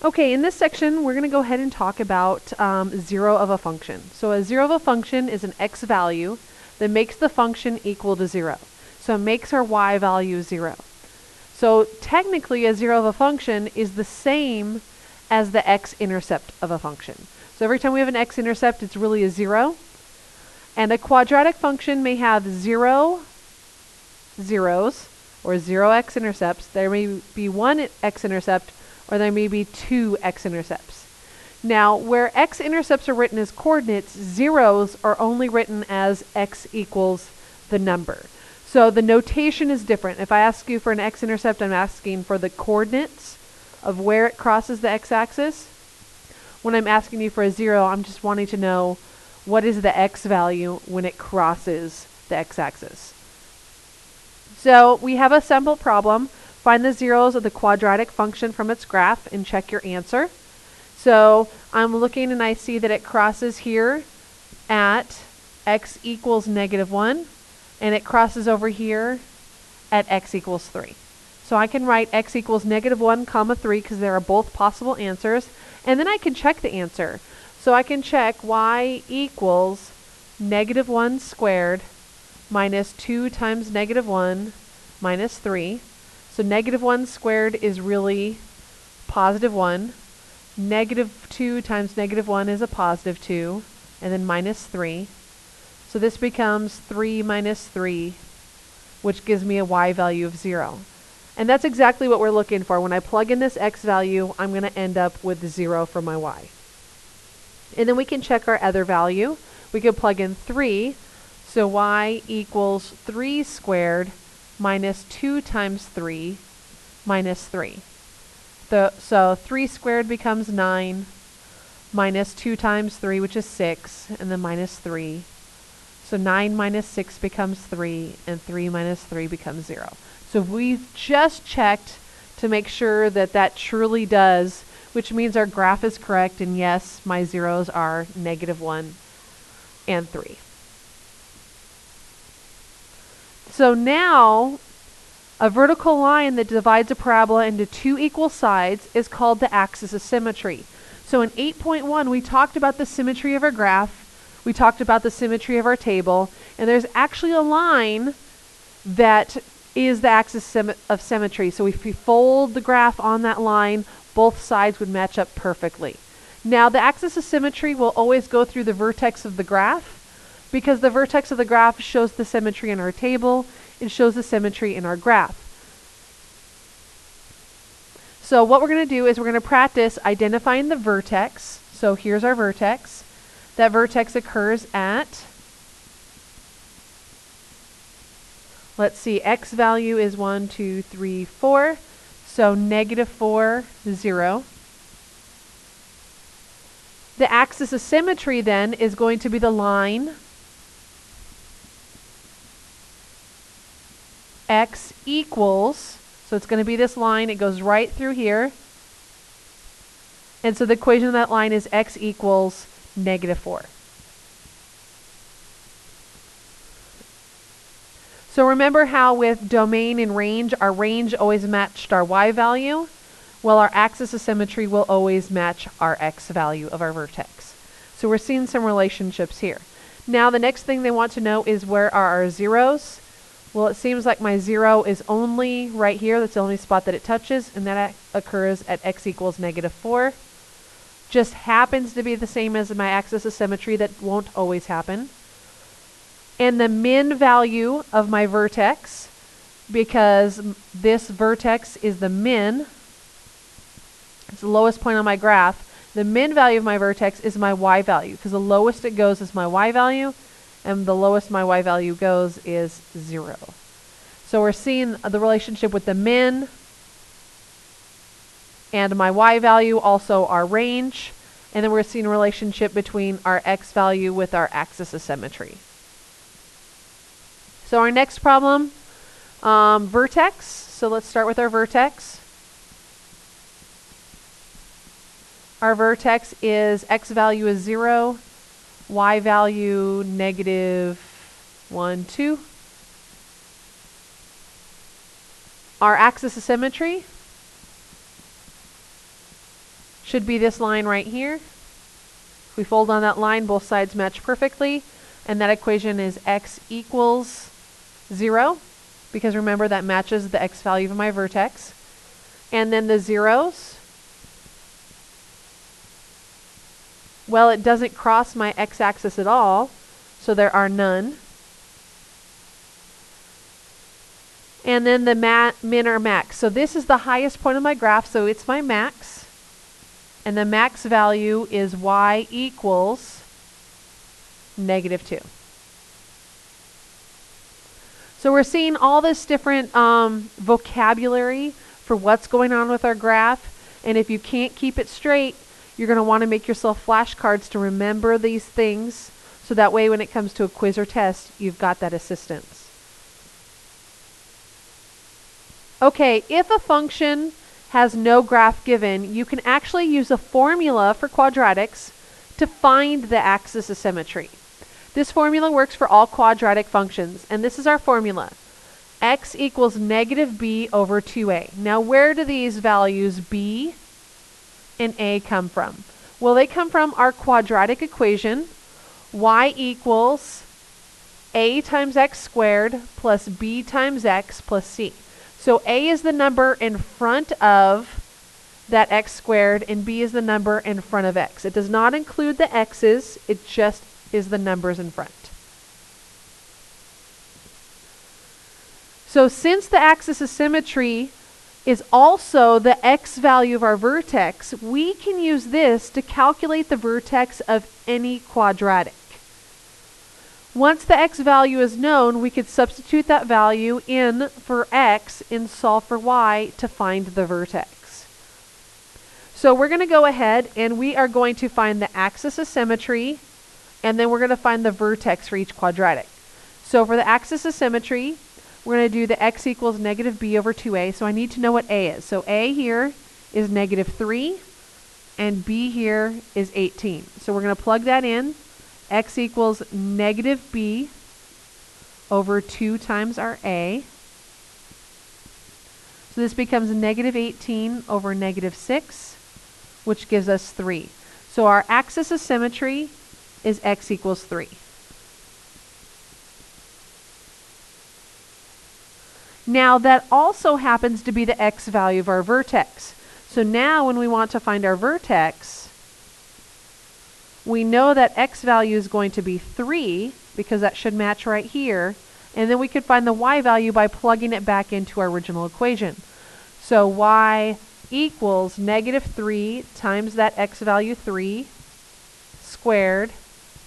Okay, in this section, we're going to go ahead and talk about zero of a function. So a zero of a function is an x value that makes the function equal to 0. So it makes our y value 0. So technically, a zero of a function is the same as the x-intercept of a function. So every time we have an x-intercept, it's really a 0. And a quadratic function may have 0 zeros, or 0 x-intercepts. There may be 1 x-intercept, or there may be 2 x-intercepts. Now, where x-intercepts are written as coordinates, zeros are only written as x equals the number. So the notation is different. If I ask you for an x-intercept, I'm asking for the coordinates of where it crosses the x-axis. When I'm asking you for a 0, I'm just wanting to know what is the x value when it crosses the x-axis. So we have a simple problem. Find the zeros of the quadratic function from its graph and check your answer. So I'm looking and I see that it crosses here at x equals -1, and it crosses over here at x equals 3. So I can write x equals -1, 3 because there are both possible answers, and then I can check the answer. So I can check y equals -1 squared minus 2 times -1 minus 3. So -1 squared is really +1. -2 times -1 is a +2, and then minus 3. So this becomes 3 minus 3, which gives me a y value of 0. And that's exactly what we're looking for. When I plug in this x value, I'm going to end up with 0 for my y. And then we can check our other value. We could plug in 3. So y equals 3 squared minus 2 times 3 minus 3. So 3 squared becomes 9, minus 2 times 3, which is 6, and then minus 3. So 9 minus 6 becomes 3, and 3 minus 3 becomes 0. So we've just checked to make sure that that truly does, which means our graph is correct, and yes, my zeros are -1 and 3. So now, a vertical line that divides a parabola into 2 equal sides is called the axis of symmetry. So in 8.1, we talked about the symmetry of our graph, we talked about the symmetry of our table, and there's actually a line that is the axis of symmetry. So if we fold the graph on that line, both sides would match up perfectly. Now, the axis of symmetry will always go through the vertex of the graph, because the vertex of the graph shows the symmetry in our table, it shows the symmetry in our graph. So what we're going to do is we're going to practice identifying the vertex. So here's our vertex. That vertex occurs at, let's see, x value is 1, 2, 3, 4. So -4, 0. The axis of symmetry then is going to be the line x equals, so it's going to be this line, it goes right through here. And so the equation of that line is x equals -4. So remember how with domain and range, our range always matched our y value? Well, our axis of symmetry will always match our x value of our vertex. So we're seeing some relationships here. Now the next thing they want to know is where are our zeros? Well, it seems like my 0 is only right here. That's the only spot that it touches, and that occurs at x equals -4. Just happens to be the same as my axis of symmetry. That won't always happen. And the min value of my vertex, because this vertex is the min, it's the lowest point on my graph, the min value of my vertex is my y value, because the lowest it goes is my y value, and the lowest my y value goes is 0. So we're seeing the relationship with the min and my y value, also our range, and then we're seeing a relationship between our x value with our axis of symmetry. So our next problem, vertex. So let's start with our vertex. Our vertex is x value is 0, y value -1, 2. Our axis of symmetry should be this line right here. If we fold on that line, both sides match perfectly, and that equation is x equals 0, because remember that matches the x value of my vertex. And then the zeros, well, it doesn't cross my x-axis at all, so there are none. And then the min or max. So this is the highest point of my graph, so it's my max. And the max value is y equals -2. So we're seeing all this different vocabulary for what's going on with our graph. And if you can't keep it straight, you're going to want to make yourself flashcards to remember these things, so that way when it comes to a quiz or test, you've got that assistance. Okay, if a function has no graph given, you can actually use a formula for quadratics to find the axis of symmetry. This formula works for all quadratic functions, and this is our formula. X equals -b over 2a. Now, where do these values b and a come from? Well, they come from our quadratic equation, y equals a times x squared plus b times x plus c. So a is the number in front of that x squared, and b is the number in front of x. It does not include the x's, it just is the numbers in front. So since the axis of symmetry is also the x value of our vertex, we can use this to calculate the vertex of any quadratic. Once the x value is known, we could substitute that value in for x and solve for y to find the vertex. So we're going to go ahead and we are going to find the axis of symmetry, and then we're going to find the vertex for each quadratic. So for the axis of symmetry, we're going to do the x equals -b over 2a. So I need to know what a is. So a here is -3, and b here is 18. So we're going to plug that in. X equals -b over 2 times our a. So this becomes -18 over -6, which gives us 3. So our axis of symmetry is x equals 3. Now that also happens to be the x value of our vertex. So now when we want to find our vertex, we know that x value is going to be 3, because that should match right here. And then we could find the y value by plugging it back into our original equation. So y equals -3 times that x value 3 squared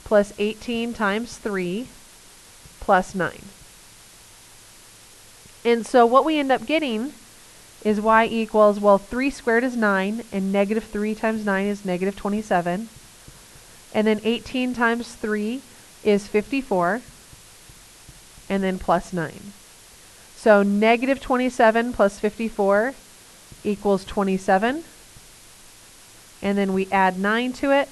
plus 18 times 3 plus 9. And so what we end up getting is y equals, well, 3 squared is 9, and -3 times 9 is -27. And then 18 times 3 is 54, and then plus 9. So -27 plus 54 equals 27. And then we add 9 to it,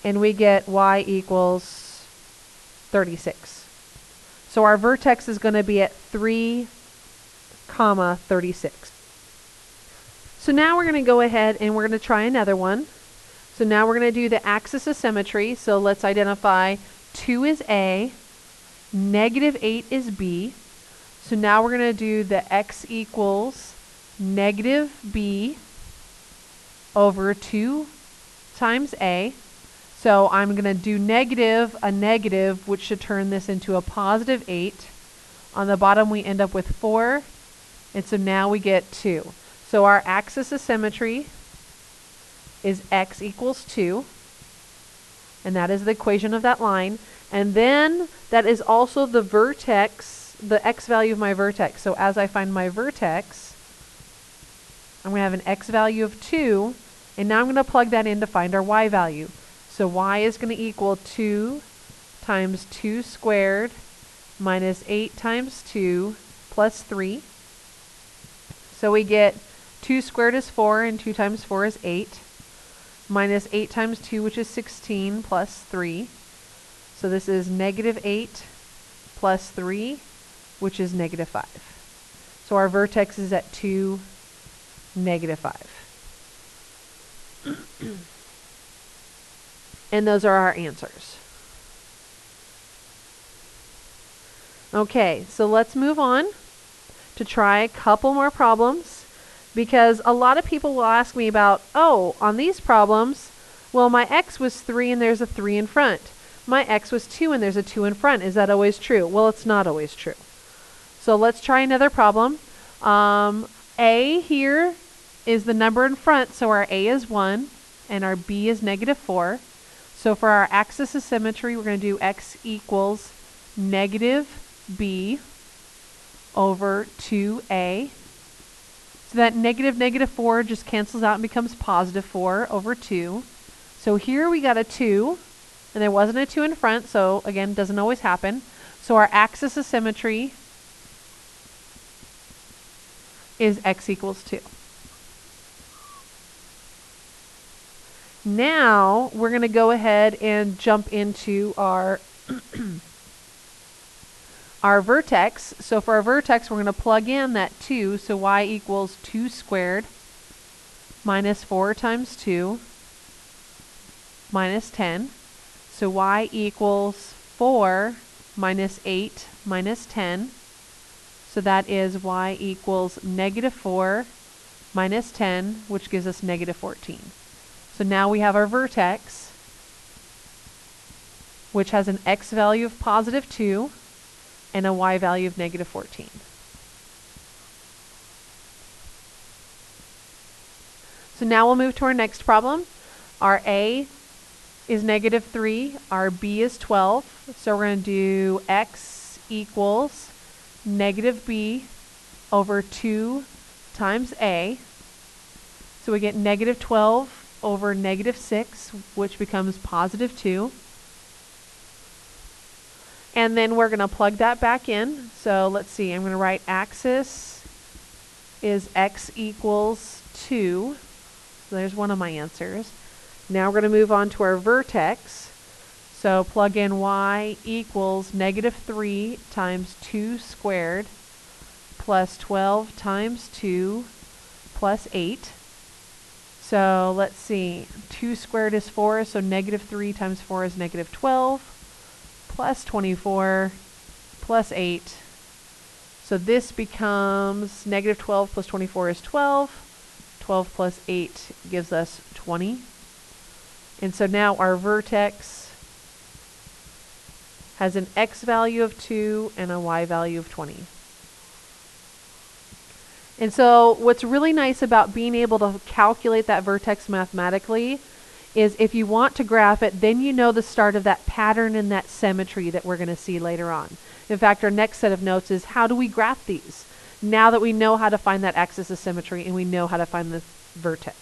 and we get y equals 36. So our vertex is going to be at 3, 36. So now we're going to go ahead and we're going to try another one. So now we're going to do the axis of symmetry. So let's identify 2 is A, -8 is B. So now we're going to do the x equals -b over 2 times A. So I'm going to do a negative, which should turn this into a +8. On the bottom we end up with 4, and so now we get 2. So our axis of symmetry is x equals 2, and that is the equation of that line. And then that is also the vertex, the x value of my vertex. So as I find my vertex, I'm going to have an x value of 2, and now I'm going to plug that in to find our y value. So y is going to equal 2 times 2 squared minus 8 times 2 plus 3. So we get 2 squared is 4, and 2 times 4 is 8, minus 8 times 2, which is 16, plus 3. So this is -8 plus 3, which is -5. So our vertex is at 2, -5. And those are our answers. Okay, so let's move on to try a couple more problems, because a lot of people will ask me about, oh, on these problems, well, my x was 3 and there's a 3 in front. My x was 2 and there's a 2 in front. Is that always true? Well, it's not always true. So let's try another problem. A here is the number in front, so our a is 1 and our b is -4. So for our axis of symmetry, we're going to do x equals -b over 2a. So that -4 just cancels out and becomes +4 over 2. So here we got a 2, and there wasn't a 2 in front, so again, doesn't always happen. So our axis of symmetry is x equals 2. Now we're going to go ahead and jump into our our vertex. So for our vertex, we're going to plug in that 2, so y equals 2 squared minus 4 times 2 minus 10. So y equals 4 minus 8 minus 10. So that is y equals -4 minus 10, which gives us -14. So now we have our vertex, which has an x value of +2 and a y value of -14. So now we'll move to our next problem. Our a is -3, our b is 12. So we're going to do x equals -b over 2 times a. So we get -12 over -6, which becomes +2. And then we're going to plug that back in. So let's see, I'm going to write axis is x equals 2. So there's one of my answers. Now we're going to move on to our vertex. So plug in y equals -3 times 2 squared plus 12 times 2 plus 8. So let's see, 2 squared is 4, so -3 times 4 is -12, plus 24, plus 8. So this becomes -12 plus 24 is 12. 12 plus 8 gives us 20. And so now our vertex has an x value of 2 and a y value of 20. And so what's really nice about being able to calculate that vertex mathematically is if you want to graph it, then you know the start of that pattern and that symmetry that we're going to see later on. In fact, our next set of notes is how do we graph these? Now that we know how to find that axis of symmetry and we know how to find the vertex.